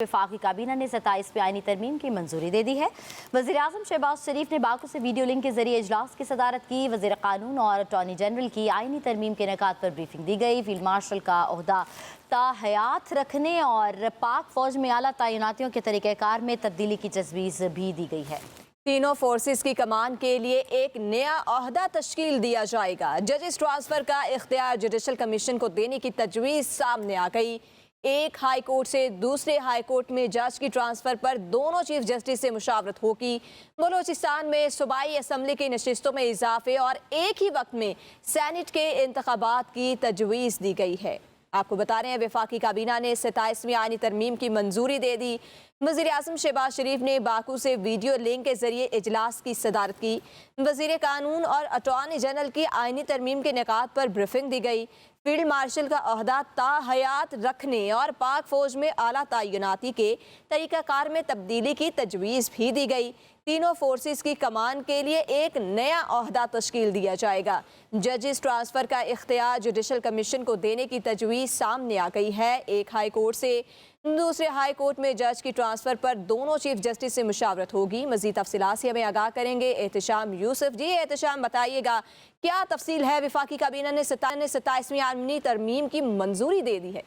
वफाकी काबीना ने 27वीं आईनी तरमीम की मंजूरी दे दी है। वज़ीर-ए-आज़म शहबाज शरीफ ने बाकू से वीडियो लिंक के जरिए इजलास की सदारत की। वज़ीर कानून और अटॉर्नी जनरल की आईनी तरमीम के इनेकाद पर ब्रीफिंग दी गई। फील्ड मार्शल का ओहदा ताहयात रखने और पाक फौज में आला तैनातियों के तरीक़ाकार में तब्दीली की तजवीज़ भी दी गई है। तीनों फोर्सेस की कमान के लिए एक नया ओहदा तश्कील दिया जाएगा। जजेस ट्रांसफर का इख्तियार जुडिशल कमीशन को देने की तजवीज़ सामने आ गई। एक हाई कोर्ट से दूसरे हाई कोर्ट में जज की ट्रांसफर पर दोनों चीफ जस्टिस से मुशावरत होगी। बलोचिस्तान में सूबाई असम्बली की नशिस्तों में इजाफे और एक ही वक्त में सेनेट के इंतखाबात की तजवीज़ दी गई है। आपको बता रहे हैं वफाकी काबीना ने 27वीं आईनी तरमीम की मंजूरी दे दी। वज़ीर-ए-आज़म शहबाज शरीफ ने बाकू से वीडियो लिंक के जरिए इजलास की सदारत की। वज़ीर कानून और अटॉर्नी जनरल की आईनी तरमीम के निकात पर ब्रीफिंग दी गई। फील्ड मार्शल का ओहदा ताहयात रखने और पाक फौज में आला तैनाती के तरीक़ाकार में तब्दीली की तजवीज़ भी दी गई। तीनों फोर्सेस की कमान के लिए एक नया ओहदा तश्कील दिया जाएगा। जजेस ट्रांसफर का इख्तियार जुडिशल कमीशन को देने की तजवीज़ सामने आ गई है। एक हाई कोर्ट से दूसरे हाई कोर्ट में जज की ट्रांसफर पर दोनों चीफ जस्टिस से मुशावरत होगी। मज़ीद तफसीलात से हमें आगाह करेंगे एहतशाम यूसुफ। जी एहतशाम, बताइएगा क्या तफसील है? वफाकी काबीना ने 27वीं आईनी तरमीम की मंजूरी दे दी है।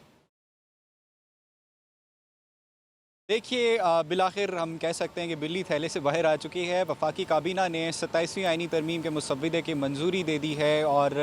देखिए, बिलाखिर हम कह सकते हैं कि बिल्ली थैले से बाहर आ चुकी है। वफाकी काबीना ने 27वीं आईनी तरमीम के मुसव्विदे की मंजूरी दे दी है और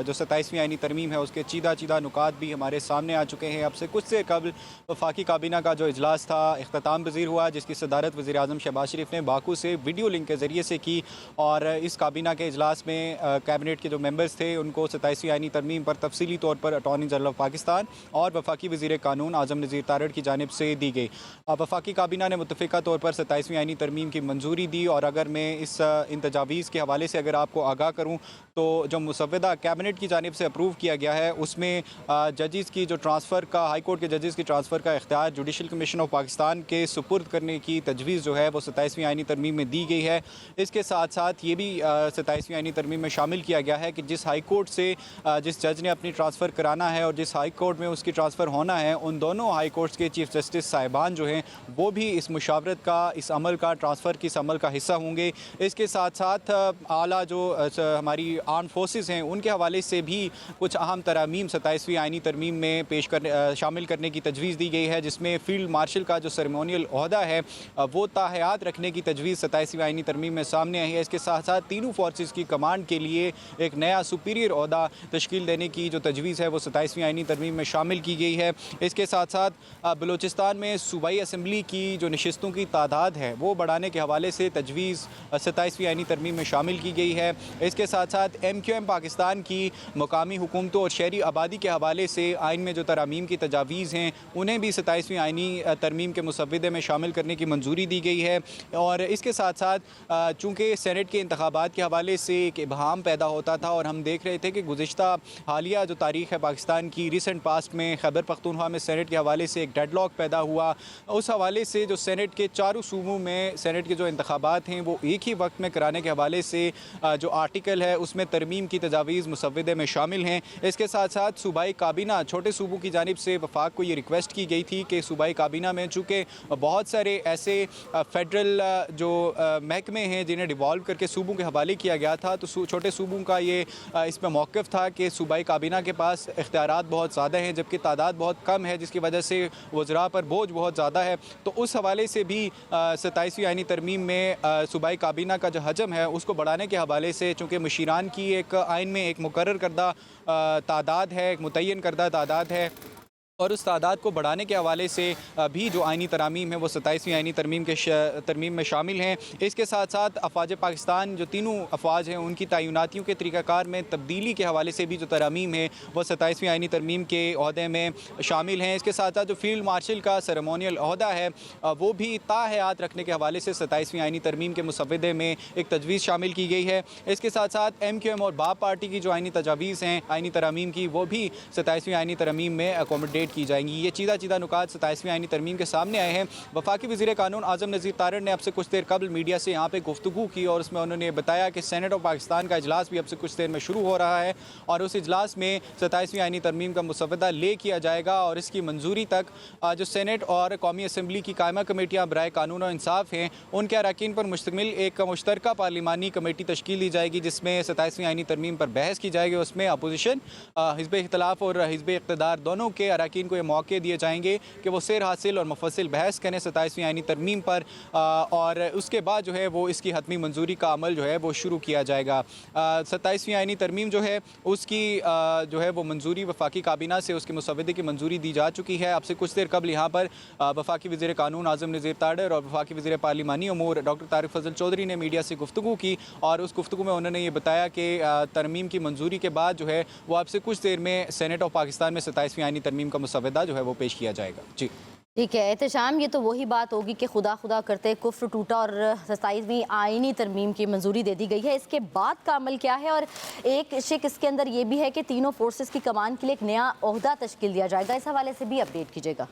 जो 27वीं आईनी तरमीम है उसके चीदा नुकात भी हमारे सामने आ चुके हैं। अब से कुछ से कबल वफाकी काबीना का जो इजलास था इख्तिताम पज़ीर हुआ, जिसकी सदारत वज़ीर-ए-आज़म शहबाज शरीफ ने बाकू से वीडियो लिंक के ज़रिए से की और इस काबीना के इजलास में कैबिनेट के जो मेंबर्स थे उनको 27वीं आईनी तरमीम पर तफसीली तौर पर अटॉर्नी जनरल ऑफ पाकिस्तान और वफाकी वज़ीर कानून आज़म नज़ीर तारड़ की जानिब से दी गई। वफाकी काबीना ने मुतफ़िका तौर पर 27वीं आईनी तरमीम की मंजूरी दी और अगर मैं इस इन तजावीज़ के हवाले से अगर आपको आगाह करूँ तो जो मुसव्वदा कैबिनेट की जानिब से अप्रूव किया गया है उसमें जजेस की जो ट्रांसफ़र का हाई कोर्ट के जजेस की ट्रांसफ़र का इख्तियार जुडिशल कमीशन ऑफ पाकिस्तान के सुपुर्द करने की तजवीज़ जो है वो 27वीं आईनी तरमीम में दी गई है। इसके साथ साथ ये भी 27वीं आईनी तरमीम में शामिल किया गया है कि जिस हाई कोर्ट से जिस जज ने अपनी ट्रांसफ़र कराना है और जिस हाई कोर्ट में उसकी ट्रांसफ़र होना है उन दोनों हाई कोर्ट्स के चीफ जस्टिस साहिबान जो हैं वो भी इस मुशावरत का, इस अमल का, ट्रांसफ़र की इस अमल का हिस्सा होंगे। इसके साथ साथ आला जो हमारी आर्म फोर्सेस हैं उनके हवाले से भी कुछ अहम तरामीम 27वीं आईनी तरमीम में शामिल करने की तजवीज़ दी गई है, जिसमें फ़ील्ड मार्शल का जो सेरेमोनियल ओहदा है वो ताहयात रखने की तजवीज़ 27वीं आईनी तरमीम में सामने आई है। इसके साथ साथ तीनों फोर्सेस की कमांड के लिए एक नया सुपीरियर ओहदा तश्कील देने की जो तजवीज़ है वो 27वीं आईनी तरमीम में शामिल की गई है। इसके साथ साथ बलूचिस्तान में सूबाई असम्बली की जो नशिस्तों की तादाद है वो बढ़ाने के हवाले से तजवीज़ 27वीं आईनी तरमीम में शामिल की गई है। इसके साथ साथ MQM पाकिस्तान की मुकामी हुकूमतों और शहरी आबादी के हवाले से आइन में जो तरामीम की तजावीज़ हैं उन्हें भी 27वीं आईनी तरमीम के मुसव्विदे में शामिल करने की मंजूरी दी गई है। और इसके साथ साथ चूँकि सेनेट के इंतखाबात के हवाले से एक इबहम पैदा होता था और हम देख रहे थे कि गुज़िश्ता हालिया जो तारीख़ है पाकिस्तान की रिसेंट पास्ट में खैबर पख्तूनख्वा में सेनेट के हवाले से एक डेडलॉक पैदा हुआ। उस हवाले से जो सेनेट के चारों सूबों में सेनेट के जो इंतखाबात हैं वो एक ही वक्त में कराने के हवाले से जो आर्टिकल है उसमें तरमीम की तजावीज़ मुसव्विदे में शामिल हैं। इसके साथ साथ सूबाई काबीना छोटे सूबों की जानिब से वफाक को ये रिक्वेस्ट की गई थी कि सूबाई काबीना में चूँकि बहुत सारे ऐसे फेडरल जो महकमे हैं जिन्हें डिवॉल्व करके सूबों के हवाले किया गया था, तो छोटे सूबों का ये इसमें मौक़िफ़ था कि सूबाई काबीना के पास इख्तियारात बहुत ज़्यादा हैं जबकि तादाद बहुत कम है, जिसकी वजह से वज़रा पर बोझ बहुत ज़्यादा है। तो उस हवाले से भी 27वीं आईनी तरमीम में सूबाई काबीना का जो हजम है उसको बढ़ाने के हवाले से, चूँकि मुशीरान की एक आइन में एक मुकर्रर करदा तादाद है, एक मुतय्यन करदा तादाद है और उस तादाद को बढ़ाने के हवाले से भी जो आइनी तरामीम है वो 27वीं आइनी तरमीम में शामिल हैं। इसके साथ साथ अफवाज पाकिस्तान जो तीनों अफवाज हैं उनकी तैनातियों के तरीक़ाकार में तब्दीली के हवाले से भी जो तरामीम है वो 27वीं आइनी तरमीम के अहदे में शामिल हैं। इसके साथ साथ जो फील्ड मार्शल का सेरेमोनियल अहदा है वो भी ताहयात रखने के हवाले से 27वीं आइनी तरमीम के मुसव्विदे में एक तजवीज़ शामिल की गई है। इसके साथ साथ MQM और बाप पार्टी की जो आइनी तजावीज़ हैं आइनी तरामीम की वो भी 27वीं आइनी तरमीम में अकोमोडेट अपडेट की जाएंगी। ये चीदा नुकात 27वीं आईनी तरमीम के सामने आए हैं। वफाकी वज़ीर कानून आज़म नज़ीर तारड़ ने अब से कुछ देर कबल मीडिया से यहाँ पे गुफ्तगू की और उसमें उन्होंने बताया कि सेनेट ऑफ पाकिस्तान का इजलास भी अब से कुछ देर में शुरू हो रहा है और उस इजलास में 27वीं आईनी तरमीम का मुसवदा ले किया जाएगा और इसकी मंजूरी तक जो सेनेट और कौमी असम्बली की कायमा कमेटियाँ बराए कानून और इंसाफ हैं उनके अरकान पर मुश्तमिल एक मुश्तरका पार्लिमानी कमेटी तश्कील दी जाएगी जिसमें 27वीं आईनी तरमीम पर बहस की जाएगी। उसमें अपोजिशन, हिज़्ब इख्तिलाफ और हिज़्ब इक़्तिदार दोनों के अरकान को ये मौके दिए जाएंगे कि वो सैर हासिल और मुफस्सिल बहस करें 27वीं आईनी तरमीम पर और उसके बाद जो है वो इसकी हतमी मंजूरी का अमल जो है वो शुरू किया जाएगा। 27वीं आईनी तरमीम जो है उसकी जो है वो मंजूरी वफाकी काबीना से उसके मुसवदे की मंजूरी दी जा चुकी है। अब से कुछ देर कबल यहाँ पर वफाकी वज़ीर कानून आज़म नज़ीर तारड़ और वफाकी वज़ीर पार्लिमानी अमूर डॉक्टर तारिक फजल चौधरी ने मीडिया से गुफ्तगू की और उस गुफ्तगू में उन्होंने ये बताया कि तरमीम की मंजूरी के बाद जो है वो अब से कुछ देर में सेनेट ऑफ पाकिस्तान में 27वीं आईनी तरमीम का मुसवदा जो है वो पेश किया जाएगा। जी ठीक है एहतशाम, ये तो वही बात होगी कि खुदा खुदा करते कुफ्र टूटा और 27वीं आईनी तरमीम की मंजूरी दे दी गई है। इसके बाद का अमल क्या है? और एक शिक इसके अंदर ये भी है कि तीनों फोर्सेस की कमान के लिए एक नया ओहदा तश्कील दिया जाएगा। इस हवाले से भी अपडेट कीजिएगा।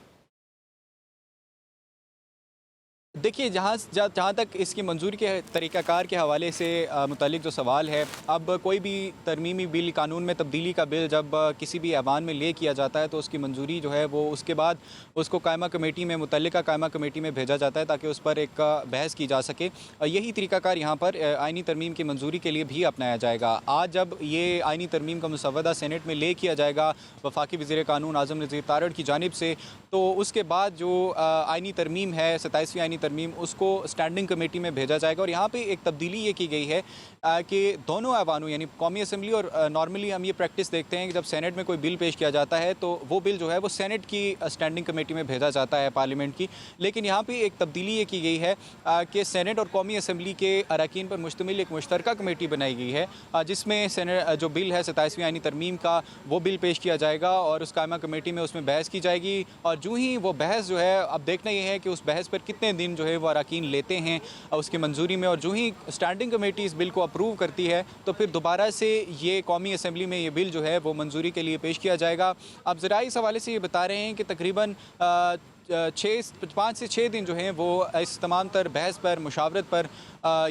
देखिए, जहाँ तक इसकी मंजूरी के तरीक़ाकार के हवाले से मुतालिक जो सवाल है, अब कोई भी तरमीमी बिल, कानून में तब्दीली का बिल जब किसी भी ऐवान में ले किया जाता है तो उसकी मंजूरी जो है वो उसके बाद उसको कायमा कमेटी में, मुतल्लिका कायमा कमेटी में भेजा जाता है ताकि उस पर एक बहस की जा सके। यही तरीक़ाकार यहाँ पर आइनी तरमीम की मंजूरी के लिए भी अपनाया जाएगा। आज जब ये आइनी तरमीम का मुसवदा सेनेट में ले किया जाएगा वफाकी वज़ीर कानून आज़म नज़ीर तारड़ की जानिब से, तो उसके बाद जो आइनी तरमीम है 27वीं आइनी तरमीम, उसको स्टैंडिंग कमेटी में भेजा जाएगा। और यहाँ पे एक तब्दीली ये की गई है कि दोनों ऐवानों यानी कौमी असम्बली और नॉर्मली हम ये प्रैक्टिस देखते हैं कि जब सेनेट में कोई बिल पेश किया जाता है तो वो बिल जो है वो सेनेट की स्टैंडिंग कमेटी में भेजा जाता है, पार्लियामेंट की। लेकिन यहाँ पे एक तब्दीली ये की गई है कि सेनेट और कौमी असम्बली के अरकान पर मुश्तमिल एक मुश्तरका कमेटी बनाई गई है जिसमें सेनेट जो बिल है 27वीं आइनी तरमीम का वो बिल पेश किया जाएगा और उस कायमा कमेटी में उसमें बहस की जाएगी। और जो ही वो बहस जो है, अब देखना ये है कि उस बहस पर कितने दिन जो है वो अरकान लेते हैं उसकी मंजूरी में, और जो ही स्टैंडिंग कमेटी इस बिल को अप्रूव करती है तो फिर दोबारा से ये कौमी असम्बली में ये बिल जो है वो मंजूरी के लिए पेश किया जाएगा। अब ज़रा इस हवाले से ये बता रहे हैं कि तकरीबन 5 से 6 दिन जो हैं वो इस तमाम तर बहस पर, मुशावरत पर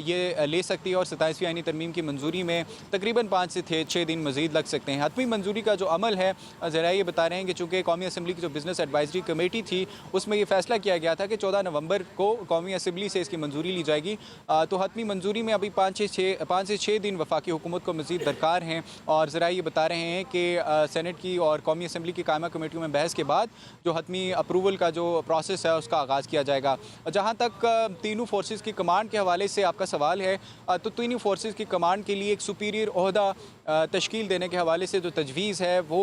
ये ले सकती है और 27वीं आइनी तरमीम की मंजूरी में तकरीबन 5 से 6 दिन मज़ीद लग सकते हैं। हतमी मंजूरी का जो अमल है, ज़रा ये बता रहे हैं कि चूँकि कौमी असम्बली की जो बिज़नेस एडवाइजरी कमेटी थी उसमें ये फ़ैसला किया गया था कि 14 नवंबर को कौमी असम्बली से इसकी मंजूरी ली जाएगी। तो हतमी मंजूरी में अभी 5 से 6 दिन वफाकी हुकूमत को मज़ीद दरकार हैं। और ज़रा ये बता रहे हैं कि सेनेट की और कौमी असम्बली की कायमा कमेटियों में बहस के बाद जो हतमी अप्रूवल का जो प्रोसेस है उसका आगाज़ किया जाएगा। जहाँ तक तीनों फोर्सेस की कमांड के हवाले से आपका सवाल है, तो तीनों फोर्सेस की कमांड के लिए एक सुपीरियर ओहदा तश्कील देने के हवाले से जो तजवीज़ है वो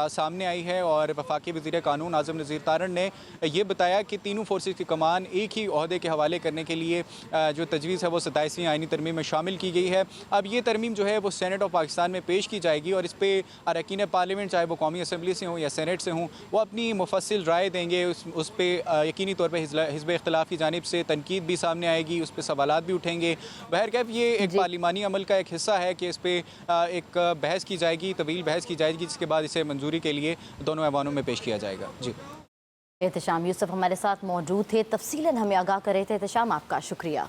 सामने आई है और वफाकी वज़ीर कानून आज़म नज़ीर तारड़ ने ये बताया कि तीनों फोर्सेस की कमान एक ही ओहदे के हवाले करने के लिए जो तजवीज़ है वो 27वीं आइनी तरमीम में शामिल की गई है। अब ये तरमीम जो है वो सेनेट ऑफ पाकिस्तान में पेश की जाएगी और इस पर अरकान पार्लियामेंट, चाहे वो कौमी असम्बली से हों या सेनेट से हों, वो अपनी मुफस्सिल राय देंगे। उस पर यकीनी तौर पर हिज़्ब इख्तिलाफ की जानिब से तनकीद भी सामने आएगी, उस पर सवालात भी उठेंगे। बहरकैफ ये एक पार्लिमानी अमल का एक हिस्सा है कि इस पर एक बहस की जाएगी, तवील बहस की जाएगी, जिसके बाद इसे मंजूरी के लिए दोनों ऐवानों में पेश किया जाएगा। जी, एहतशाम यूसुफ हमारे साथ मौजूद थे, तफसीलन हमें आगाह कर रहे थे। एहतशाम, आपका शुक्रिया।